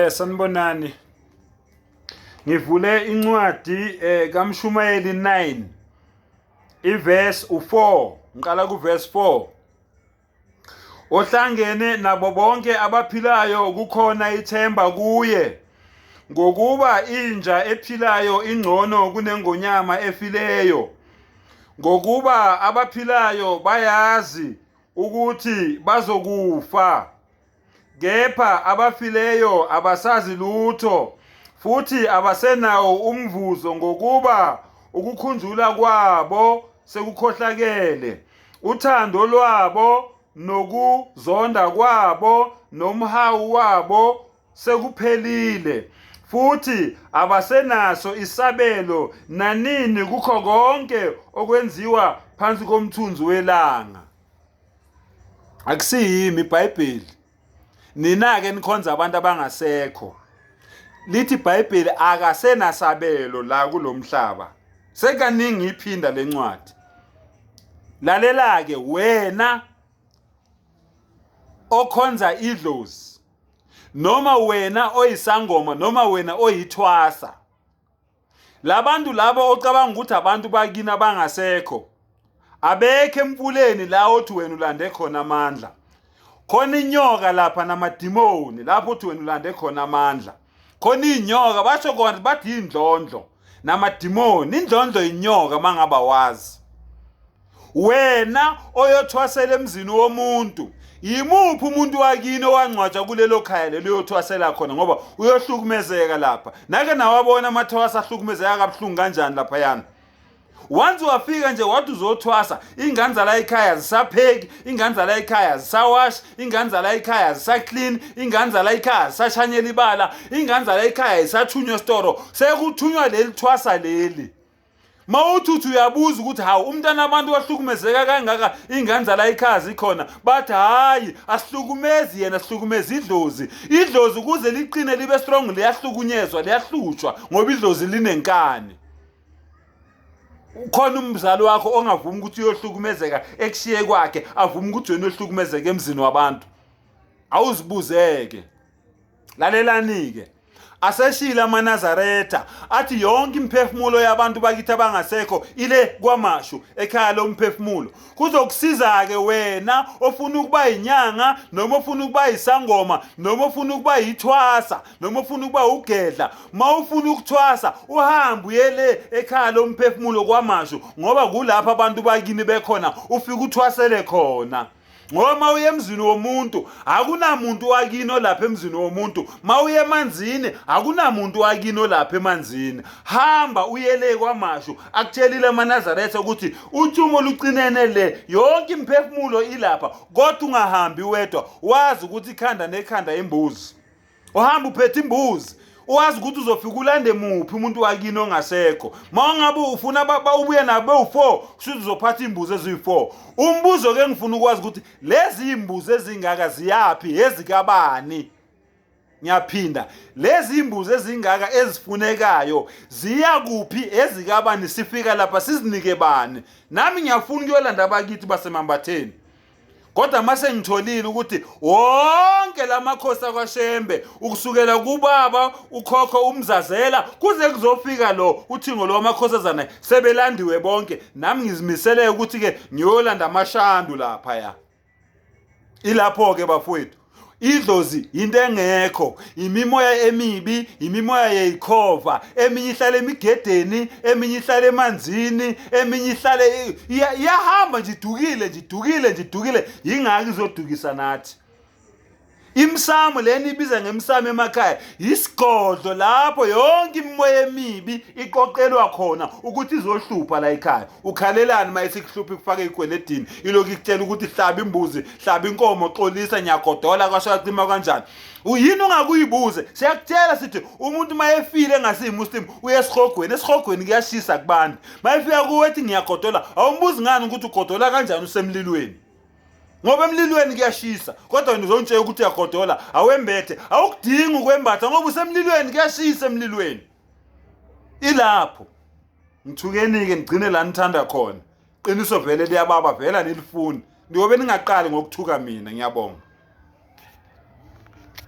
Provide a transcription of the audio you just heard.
Sanibonani. Ngivule incwadi kaMshumayeli 9 iverse u4, ngiqala kuverse 4. Ohlangene nabo bonke abaphilayo kukhona ithemba kuye, ngokuba inja ephilayo ingcono kunengonyama efileyo, ngokuba abaphilayo bayazi ukuthi bazokufa, kepha abafileyo abasazi lutho, futhi abasenawo umvuzo, ngokuba ukukhunjula kwabo sekukhohlakele, uthando lwabo nokuzonda kwabo nomhawu wabo sekuphelile, futhi abasenaso isabelo nanini kukho konke okwenziwa phansi komthunzi welanga. Akusiyimi iBhayibheli. Nina-ke nikhonza abantu abangasekho. Lithi iBhayibheli akasenasabelo la kulomhlaba. Sekaningi iphinda lencwadi. Lalela-ke wena okhonza idlozi, noma wena oyisangoma, noma wena oyithwasa. Labantu labo ocabanga ukuthi abantu bakini abangasekho, abekho emfuleni la othi wena ulande khona amandla. Khona inyoka lapha namadimoni lapho uthi wena ulande khona amandla. Khona inyoka basho kona bathi indlondlo namadimoni. Indlondlo inyoka mangaba wazi. Wena oyothwasela emzini womuntu, yimuphi umuntu wakini owangcwatshwa kulelo khaya lelo uyothwasela khona, ngoba uyohlukumezeka lapha. Nake nawabona amathwasa ahlukumezeka kabuhlungu kanjani lapha yana. Once wafika nje wathi uzothwasa, ingane zala ekhaya zisapheki, ingane zala ekhaya zisawash, ingane zala ekhaya zisaclean, ingane zala ekhaya zisashanyela ibala, ingane zala ekhaya zisathunywa estoro. Sekuthunywa leli thwasa leli. Mawuthi uyabuza ukuthi hawu umntana abantu wahlukumezeka kangaka, ingane zala ekhaya zikhona, bathi hayi asihlukumezi yena, sihlukumeza idlozi. Idlozi kuze liqine libe strong liyahlukunyezwa, liyahlutshwa ngoba idlozi linenkani. Ukhona umzali wakho ongavumi ukuthi uyohlukumezeka ekushiye kwakhe, avuma ukuthi wena uhlukumezeke emzini wabantu? Awuzibuzeke. Lalelani-ke, aseshila amaNazaretha athi yonke imphefumulo yabantu bakithi abangasekho ile kwamashu ekhaya lomphefumulo. Kuzokusiza-ke wena ofuna ukuba inyanga, noma ofuna ukuba isangoma, noma ofuna ukuba ithwasa, noma ofuna ukuba ugedla. Ma ufuna ukuthwasa uhambe uyele ekhaya lomphefumulo kwamashu, ngoba kulapha abantu bakini bekhona, ufike uthwasele khona. Ngoba ma uye emzini womuntu akunamuntu wakini olapha emzini womuntu, ma uye emanzini akunamuntu wakini olapha emanzini. Hamba uyele kwamashu, akutshelile amaNazaretha ukuthi uthumo lucinene le, yonke imphefumulo ilapha, kodwa ungahambi wedwa. Wazi ukuthi ikhanda nekhanda imbuzi, uhamba uphethe imbuzi, wazi ukuthi uzofika ulande muphi umuntu wakini ongasekho. Ma ungabe ufuna ubuye nabo u4, kusho uzophatha imbuzi eziyi4. Umbuzo ke ngifuna ukwazi ukuthi lezi imbuzi ezingaka ziyapi, ezikabani? Ngiyaphinda, lezi imbuzi ezingaka ezifunekayo ziya kuphi, ezikabani? Sifika lapha sizinike bani? Nami ngiyafuna ukuyolanda abakithi basemambatheni. Kodwa mase ngitholile ukuthi wonke lamakhosi akwaShembe, ukusukela kubaba ukhokho uMzazela kuze kuzofika lo uthingo lwamakhosazana, sebelandiwe bonke. Nami ngizimisele ukuthi ke ngiyolanda amashandu lapha ya. Ilapho ke bafowethu, idlozi into engekho, imimoya emibi, imimoya yeyikhova, eminye ihlala emigedeni, eminye ihlala emanzini, eminye ihlala iyahamba nje idukile. Yingaki izodukisa nathi? Imsamo leni ibiza ngemsamo emakhaya, isigodlo lapho yonke imimoya emibi iqoqelwa khona ukuthi izohlupha la ekhaya. Ukhalelani mayisikuhlupha ikufaka igweledini, ilokhu ikutshela ukuthi hlaba imbuzi, hlaba inkomo, xolisa nyagodola kwashacima kanjani. Uyini ungakuyibuze? Siyakutshela sithi umuntu mayefile engasiyimuslim uye esihogweni. Esihogweni kuyashisa kubantu. Mayefika kuwe ethi ngiyagodola, awumbuzi ngani ukuthi ugodola kanjani usemlilweni? Ngoba emlilweni kuyashisa, kodwa wena uzontshela ukuthi uyagodola, awembethe, awukudingi ukwembatha ngoba usemlilweni kuyashisa emlilweni. Ilapho ngithukeni-ke ngigcine la nithanda khona. Qiniso vele liyababa, vela nilifuni. Ndiyobe ningaqali ngokuthuka mina. Ngiyabonga.